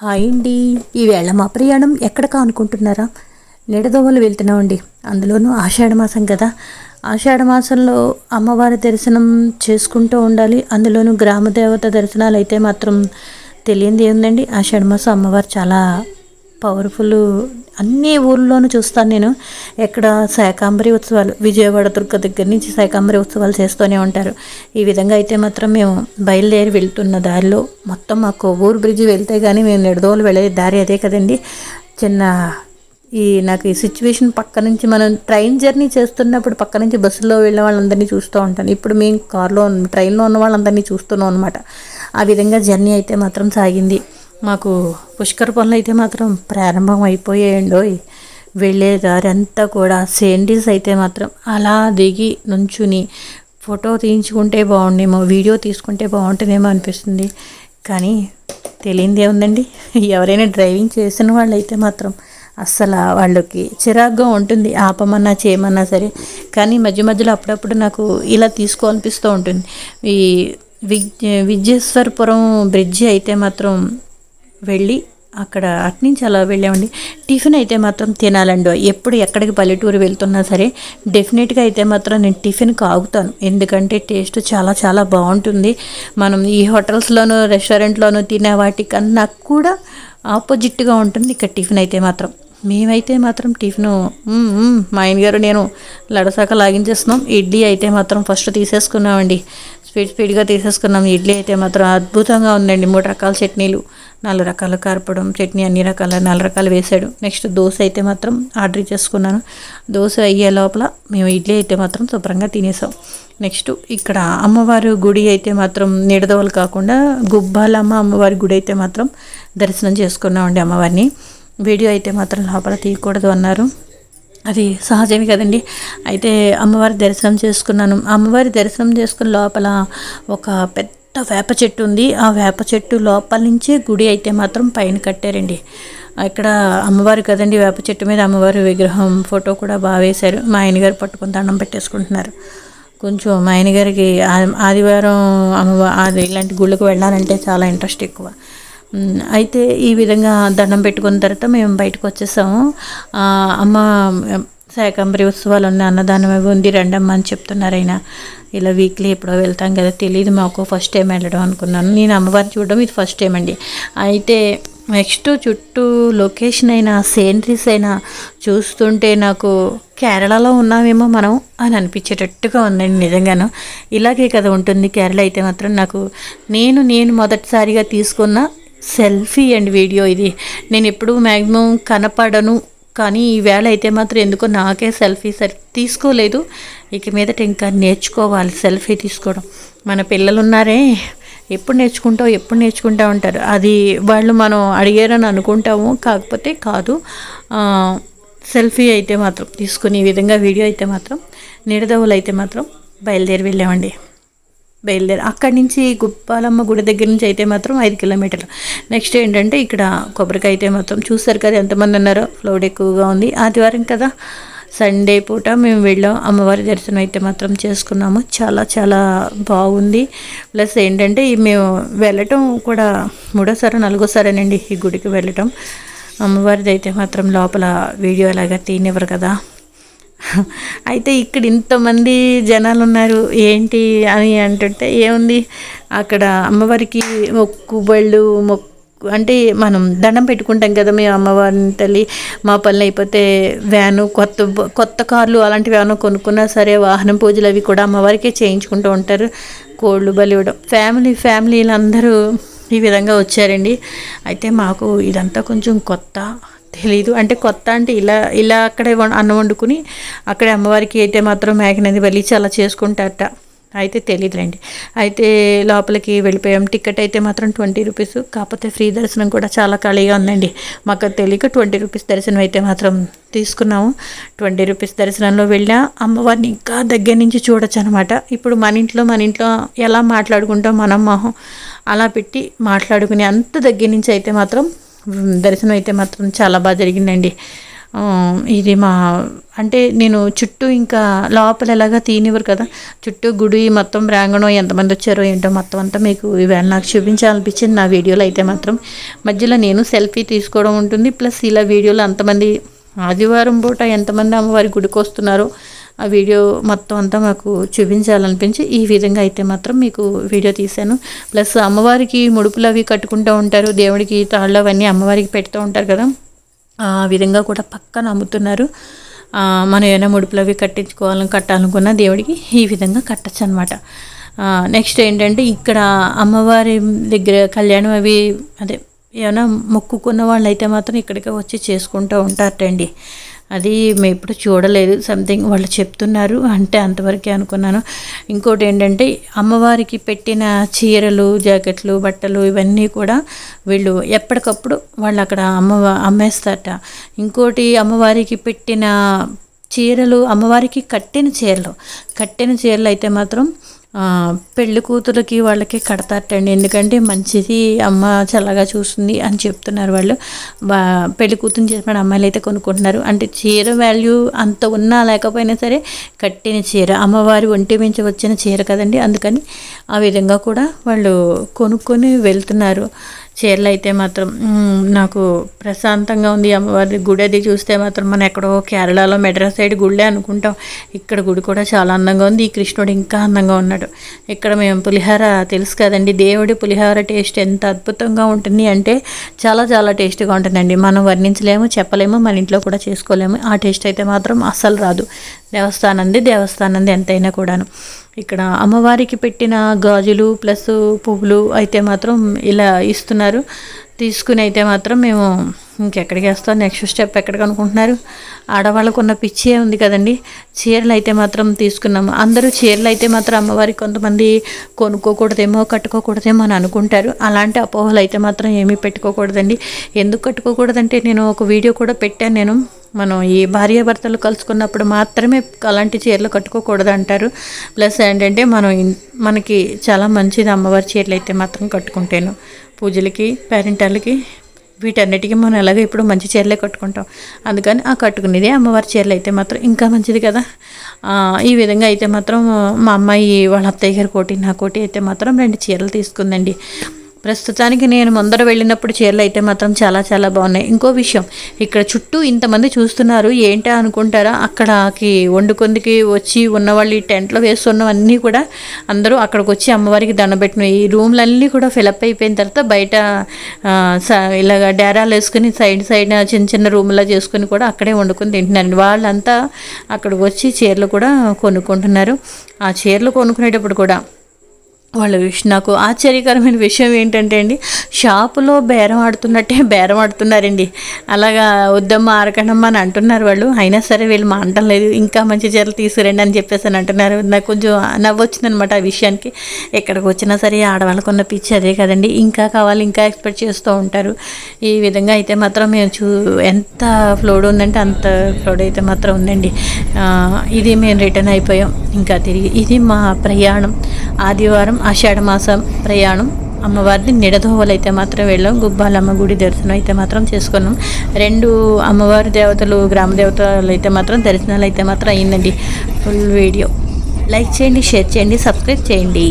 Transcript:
Hi అండి. ఈవేళ మా ప్రయాణం ఎక్కడికా అనుకుంటున్నారా? నిడదవోలు వెళ్తున్నామండి. అందులోనూ ఆషాఢ మాసం కదా. ఆషాఢ మాసంలో అమ్మవారి దర్శనం చేసుకుంటూ ఉండాలి. అందులోనూ గ్రామదేవత దర్శనాలు అయితే మాత్రం తెలియంది ఏముందండి. ఆషాఢ మాసం అమ్మవారు చాలా పవర్ఫుల్. అన్ని ఊర్లోనూ చూస్తాను నేను. ఎక్కడ శాకాంబరి ఉత్సవాలు, విజయవాడ దుర్గ దగ్గర నుంచి శాకాంబరి ఉత్సవాలు చేస్తూనే ఉంటారు. ఈ విధంగా అయితే మాత్రం మేము బయలుదేరి వెళ్తున్న దారిలో మొత్తం మా కొవ్వూరు బ్రిడ్జి వెళ్తే కానీ మేము నిడదవోలు వెళ్ళే దారి అదే కదండి. చిన్న నాకు ఈ సిచ్యువేషన్ పక్క నుంచి మనం ట్రైన్ జర్నీ చేస్తున్నప్పుడు పక్క నుంచి బస్సులో వెళ్ళే వాళ్ళందరినీ చూస్తూ ఉంటాను. ఇప్పుడు మేము ట్రైన్లో ఉన్న వాళ్ళందరినీ చూస్తున్నాం అనమాట. ఆ విధంగా జర్నీ అయితే మాత్రం సాగింది. మాకు పుష్కర పనులు అయితే మాత్రం ప్రారంభం అయిపోయాయండోయ్. వెళ్ళే దారి అంతా కూడా సేండీస్ అయితే మాత్రం అలా దిగి నుంచుని ఫోటో తీయించుకుంటే బాగుండేమో, వీడియో తీసుకుంటే బాగుంటుందేమో అనిపిస్తుంది. కానీ తెలియందే ఉందండి. ఎవరైనా డ్రైవింగ్ చేసిన వాళ్ళు అయితే మాత్రం అస్సలు వాళ్ళకి చిరాగ్గా ఉంటుంది, ఆపమన్నా చేయమన్నా సరే. కానీ మధ్య మధ్యలో అప్పుడప్పుడు నాకు ఇలా తీసుకోవాలనిపిస్తూ ఉంటుంది. ఈ విజయేశ్వరపురం బ్రిడ్జి అయితే మాత్రం వెళ్ళి అక్కడ అట్నుంచి అలా వెళ్ళామండి. టిఫిన్ అయితే మాత్రం తినాలండి. ఎప్పుడు ఎక్కడికి పల్లెటూరు వెళ్తున్నా సరే డెఫినెట్గా అయితే మాత్రం నేను టిఫిన్కి ఆగుతాను. ఎందుకంటే టేస్ట్ చాలా చాలా బాగుంటుంది. మనం ఈ హోటల్స్లోనూ రెస్టారెంట్లోనూ తినే వాటికన్నా కూడా ఆపోజిట్గా ఉంటుంది ఇక్కడ టిఫిన్ అయితే మాత్రం. మేమైతే మాత్రం టిఫిను మా ఆయన గారు నేను లడసాక లాగించేస్తున్నాం. ఇడ్లీ అయితే మాత్రం ఫస్ట్ తీసేసుకున్నామండి. స్పీడ్గా తీసేసుకున్నాం. ఇడ్లీ అయితే మాత్రం అద్భుతంగా ఉందండి. 3 రకాల చట్నీలు, 4 రకాల కారపొడం చట్నీ, అన్ని రకాల 4 రకాలు వేశాడు. నెక్స్ట్ దోశ అయితే మాత్రం ఆర్డర్ చేసుకున్నాను. దోశ అయ్యే లోపల మేము ఇడ్లీ అయితే మాత్రం శుభ్రంగా తినేసాం. నెక్స్ట్ ఇక్కడ అమ్మవారి గుడి అయితే మాత్రం నిడదవోలు కాకుండా గుబ్బాలమ్మ అమ్మవారి గుడి అయితే మాత్రం దర్శనం చేసుకున్నామండి అమ్మవారిని. వీడియో అయితే మాత్రం లోపల తీయకూడదు అన్నారు. అది సహజమే కదండి. అయితే అమ్మవారి దర్శనం చేసుకున్నాను. అమ్మవారి దర్శనం చేసుకున్న లోపల ఒక పెద్ద వేప చెట్టు ఉంది. ఆ వేప చెట్టు లోపల నుంచే గుడి అయితే మాత్రం పైన కట్టారండి. ఇక్కడ అమ్మవారు కదండి, వేప చెట్టు మీద అమ్మవారి విగ్రహం ఫోటో కూడా బాగా వేశారు. మా ఆయన గారు పట్టుకొని దండం పెట్టేసుకుంటున్నారు. కొంచెం మా ఆయన గారికి ఆదివారం అది ఇలాంటి గుళ్ళకు వెళ్ళాలంటే చాలా ఇంట్రెస్ట్ ఎక్కువ. అయితే ఈ విధంగా దండం పెట్టుకున్న తర్వాత మేము బయటకు వచ్చేసాము. అమ్మ శాకంబరి ఉత్సవాలు ఉన్న అన్నదానం అవి ఉంది, రండమ్మ అని చెప్తున్నారు ఆయన. ఇలా వీక్లీ ఎప్పుడో వెళ్తాం కదా, తెలియదు మాకు. ఫస్ట్ టైం వెళ్ళడం అనుకున్నాను. నేను అమ్మవారిని చూడడం ఇది ఫస్ట్ టైం అండి. అయితే నెక్స్ట్ చుట్టూ లొకేషన్ అయినా సేనరీస్ అయినా చూస్తుంటే నాకు కేరళలో ఉన్నామేమో మనం అని అనిపించేటట్టుగా ఉందండి. నిజంగాను ఇలాగే కదా ఉంటుంది కేరళ అయితే మాత్రం. నాకు నేను మొదటిసారిగా తీసుకున్న సెల్ఫీ అండ్ వీడియో ఇది. నేను ఎప్పుడు మ్యాక్సిమం కనపడను, కానీ ఈవేళ అయితే మాత్రం ఎందుకో నాకే సెల్ఫీ తీసుకోలేదు. ఇక మీదట ఇంకా నేర్చుకోవాలి సెల్ఫీ తీసుకోవడం. మన పిల్లలు ఉన్నారే, ఎప్పుడు నేర్చుకుంటావు ఉంటారు. అది వాళ్ళు మనం అడిగారని అనుకుంటాము, కాకపోతే కాదు. సెల్ఫీ అయితే మాత్రం తీసుకుని ఈ విధంగా వీడియో అయితే మాత్రం నిడదవోలు అయితే మాత్రం వెళ్ళామండి. అక్కడి నుంచి గుప్పాలమ్మ గుడి దగ్గర నుంచి అయితే మాత్రం 5 కిలోమీటర్లు. నెక్స్ట్ ఏంటంటే ఇక్కడ కొబ్బరికాయ అయితే మాత్రం చూసారు కదా ఎంతమంది ఉన్నారో. ఫ్లౌడ్ ఎక్కువగా ఉంది. ఆదివారం కదా, సండే పూట మేము వెళ్ళాం. అమ్మవారి దర్శనం అయితే మాత్రం చేసుకున్నాము. చాలా చాలా బాగుంది. ప్లస్ ఏంటంటే మేము వెళ్ళటం కూడా 3వ సారి 4వ సారేనండి ఈ గుడికి వెళ్ళటం. అమ్మవారిది అయితే మాత్రం లోపల వీడియో అలాగా తీయనివ్వరు కదా. అయితే ఇక్కడ ఇంతమంది జనాలు ఉన్నారు ఏంటి అని అంటుంటే ఏముంది, అక్కడ అమ్మవారికి మొక్కుబళ్ళు అంటే మనం దండం పెట్టుకుంటాం కదా మేము అమ్మవారిని. తల్లి మా పనులు అయిపోతే వ్యాను, కొత్త కార్లు అలాంటివి ఏమైనా కొనుక్కున్నా సరే వాహనం పూజలు అవి కూడా అమ్మవారికే చేయించుకుంటూ ఉంటారు. కోళ్ళు బలి ఇవ్వడం, ఫ్యామిలీలు అందరూ ఈ విధంగా వచ్చారండి. అయితే మాకు ఇదంతా కొంచెం కొత్త, తెలీదు. అంటే కొత్త అంటే ఇలా అక్కడే అన్నం వండుకుని అక్కడే అమ్మవారికి అయితే మాత్రం మేకనది బలిచి అలా చేసుకుంటారట. అయితే తెలియదులేండి. అయితే లోపలికి వెళ్ళిపోయాం. టికెట్ అయితే మాత్రం 20 రూపీస్. కాకపోతే ఫ్రీ దర్శనం కూడా చాలా ఖాళీగా ఉందండి. మాకు తెలియక 20 రూపీస్ దర్శనం అయితే మాత్రం తీసుకున్నాము. 20 రూపీస్ దర్శనంలో వెళ్ళా అమ్మవారిని ఇంకా దగ్గర నుంచి చూడొచ్చు అనమాట. ఇప్పుడు మన ఇంట్లో ఎలా మాట్లాడుకుంటాం మనం మొహం అలా పెట్టి మాట్లాడుకుని అంత దగ్గర నుంచి అయితే మాత్రం దర్శనం అయితే మాత్రం చాలా బాగా జరిగిందండి. ఇది అంటే నేను చుట్టూ ఇంకా లోపల ఎలాగా తీనివ్వరు కదా, చుట్టూ గుడి మొత్తం ప్రాంగణం ఎంతమంది వచ్చారో ఏంటో మొత్తం అంతా మీకు ఈవేళ నాకు చూపించాలనిపించింది నా వీడియోలో అయితే మాత్రం. మధ్యలో నేను సెల్ఫీ తీసుకోవడం ఉంటుంది, ప్లస్ ఇలా వీడియోలో అంతమంది ఆదివారం పూట ఎంతమంది అమ్మవారి గుడికి వస్తున్నారో ఆ వీడియో మొత్తం అంతా మాకు చూపించాలనిపించి ఈ విధంగా అయితే మాత్రం మీకు వీడియో తీశాను. ప్లస్ అమ్మవారికి ముడుపులు అవి కట్టుకుంటూ ఉంటారు, దేవుడికి తాళ్ళు అవన్నీ అమ్మవారికి పెడుతూ ఉంటారు కదా, ఆ విధంగా కూడా పక్కన అమ్ముతున్నారు. మనం ఏమైనా ముడుపులు అవి కట్టాలనుకున్న దేవుడికి ఈ విధంగా కట్టచ్చు అనమాట. నెక్స్ట్ ఏంటంటే ఇక్కడ అమ్మవారి దగ్గర కళ్యాణం అవి అదే ఏమైనా మొక్కుకున్న వాళ్ళు అయితే మాత్రం ఇక్కడికి వచ్చి చేసుకుంటూ ఉంటారటండి. అది మేము ఎప్పుడు చూడలేదు, సంథింగ్ వాళ్ళు చెప్తున్నారు అంటే అంతవరకే అనుకున్నాను. ఇంకోటి ఏంటంటే అమ్మవారికి పెట్టిన చీరలు, జాకెట్లు, బట్టలు ఇవన్నీ కూడా వీళ్ళు ఎప్పటికప్పుడు వాళ్ళు అక్కడ అమ్మేస్తారట. ఇంకోటి అమ్మవారికి పెట్టిన చీరలు, అమ్మవారికి కట్టిన చీరలు అయితే మాత్రం పెళ్లి కూతురికి వాళ్ళకి కడతారటండి. ఎందుకంటే మంచిది, అమ్మ చల్లగా చూస్తుంది అని చెప్తున్నారు వాళ్ళు. పెళ్లి కూతురు చేసిన అమ్మాయిలు అయితే కొనుక్కుంటున్నారు. అంటే చీర వాల్యూ అంత ఉన్నా లేకపోయినా సరే కట్టిన చీర, అమ్మవారి ఒంటి మించి వచ్చిన చీర కదండి, అందుకని ఆ విధంగా కూడా వాళ్ళు కొనుక్కొని వెళ్తున్నారు. చీరలు అయితే మాత్రం నాకు ప్రశాంతంగా ఉంది. అమ్మవారి గుడి అది చూస్తే మాత్రం మనం ఎక్కడో కేరళలో మెడ్రాస్ సైడ్ గుళ్ళే అనుకుంటాం, ఇక్కడ గుడి కూడా చాలా అందంగా ఉంది. ఈ కృష్ణుడు ఇంకా అందంగా ఉన్నాడు. ఇక్కడ మేము పులిహోర తెలుసు కదండి, దేవుడి పులిహోర టేస్ట్ ఎంత అద్భుతంగా ఉంటుంది అంటే చాలా చాలా టేస్ట్గా ఉంటుందండి. మనం వర్ణించలేము, చెప్పలేము, మన ఇంట్లో కూడా చేసుకోలేము. ఆ టేస్ట్ అయితే మాత్రం అస్సలు రాదు. దేవస్థానంది ఎంతైనా కూడాను. ఇక్కడ అమ్మవారికి పెట్టిన గాజులు ప్లస్ పువ్వులు అయితే మాత్రం ఇలా ఇస్తున్నారు. తీసుకుని అయితే మాత్రం మేము ఇంకెక్కడికి వేస్తాం, నెక్స్ట్ స్టెప్ ఎక్కడికి అనుకుంటున్నారు. ఆడవాళ్ళకు ఉన్న పిచ్చే ఉంది కదండి, చీరలు అయితే మాత్రం తీసుకున్నాము. అందరూ చీరలు అయితే మాత్రం అమ్మవారికి కొంతమంది కొనుక్కోకూడదేమో, కట్టుకోకూడదేమో అని అనుకుంటారు. అలాంటి అపోహలు అయితే మాత్రం ఏమీ పెట్టుకోకూడదండి. ఎందుకు కట్టుకోకూడదంటే నేను ఒక వీడియో కూడా పెట్టాను. మనం ఈ భార్యాభర్తలు కలుసుకున్నప్పుడు మాత్రమే అలాంటి చీరలు కట్టుకోకూడదు అంటారు. ప్లస్ ఏంటంటే మనకి చాలా మంచిది అమ్మవారి చీరలు అయితే మాత్రం కట్టుకుంటాను. పూజలకి, పేరెంటాలకి, వీటన్నిటికీ మనం ఎలాగో ఇప్పుడు మంచి చీరలే కట్టుకుంటాం. అందుకని ఆ కట్టుకునేది అమ్మవారి చీరలు అయితే మాత్రం ఇంకా మంచిది కదా. ఈ విధంగా అయితే మాత్రం మా అమ్మాయి వాళ్ళ అత్తయ్య గారి కోటి, నా కోటి అయితే మాత్రం 2 చీరలు తీసుకుందండి. ప్రస్తుతానికి నేను ముందర వెళ్ళినప్పుడు చీరలు అయితే మాత్రం చాలా చాలా బాగున్నాయి. ఇంకో విషయం, ఇక్కడ చుట్టూ ఇంతమంది చూస్తున్నారు ఏంటా అనుకుంటారా, అక్కడికి వండుకొందికి వచ్చి ఉన్నవాళ్ళు ఈ టెంట్లో వేస్తున్నవన్నీ కూడా అందరూ అక్కడికి వచ్చి అమ్మవారికి దండబెట్టినవి. ఈ రూమ్లన్నీ కూడా ఫిలప్ అయిపోయిన తర్వాత బయట ఇలాగ డేరాలు వేసుకుని సైడ్ చిన్న చిన్న రూమ్లా చేసుకుని కూడా అక్కడే వండుకొని తింటున్నారండి. వాళ్ళంతా అక్కడికి వచ్చి చీరలు కూడా కొనుక్కుంటున్నారు. ఆ చీరలు కొనుక్కునేటప్పుడు కూడా నాకు ఆశ్చర్యకరమైన విషయం ఏంటంటే అండి, షాపులో బేరం ఆడుతున్నారండి. అలాగా వద్దమ్మా, ఆరకండమ్మా అని అంటున్నారు వాళ్ళు. అయినా సరే వీళ్ళు మానటం లేదు, ఇంకా మంచి చీరలు తీసుకురండి అని చెప్పేసి అని అంటున్నారు. నాకు కొంచెం నవ్వొచ్చిందనమాట ఆ విషయానికి. ఎక్కడికి వచ్చినా సరే ఆడవాళ్ళకు ఉన్న పిచ్చి అదే కదండి, ఇంకా కావాలి, ఇంకా ఎక్స్పెక్ట్ చేస్తూ ఉంటారు. ఈ విధంగా అయితే మాత్రం మేము ఎంత ఫ్లోడ్ ఉందంటే అంత ఫ్లోడ్ అయితే మాత్రం ఉందండి. ఇది మేము రిటర్న్ అయిపోయాం ఇంకా తిరిగి. ఇది మా ప్రయాణం, ఆదివారం ఆషాఢమాసం ప్రయాణం. అమ్మవారిని నిడదోవలు అయితే మాత్రం వెళ్ళాం. గుబ్బాలమ్మ గుడి దర్శనం అయితే మాత్రం చేసుకున్నాం. 2 అమ్మవారి దేవతలు, గ్రామ దేవతలు అయితే మాత్రం దర్శనాలు అయితే మాత్రం అయ్యిందండి. ఫుల్ వీడియో లైక్ చేయండి, షేర్ చేయండి, సబ్స్క్రైబ్ చేయండి.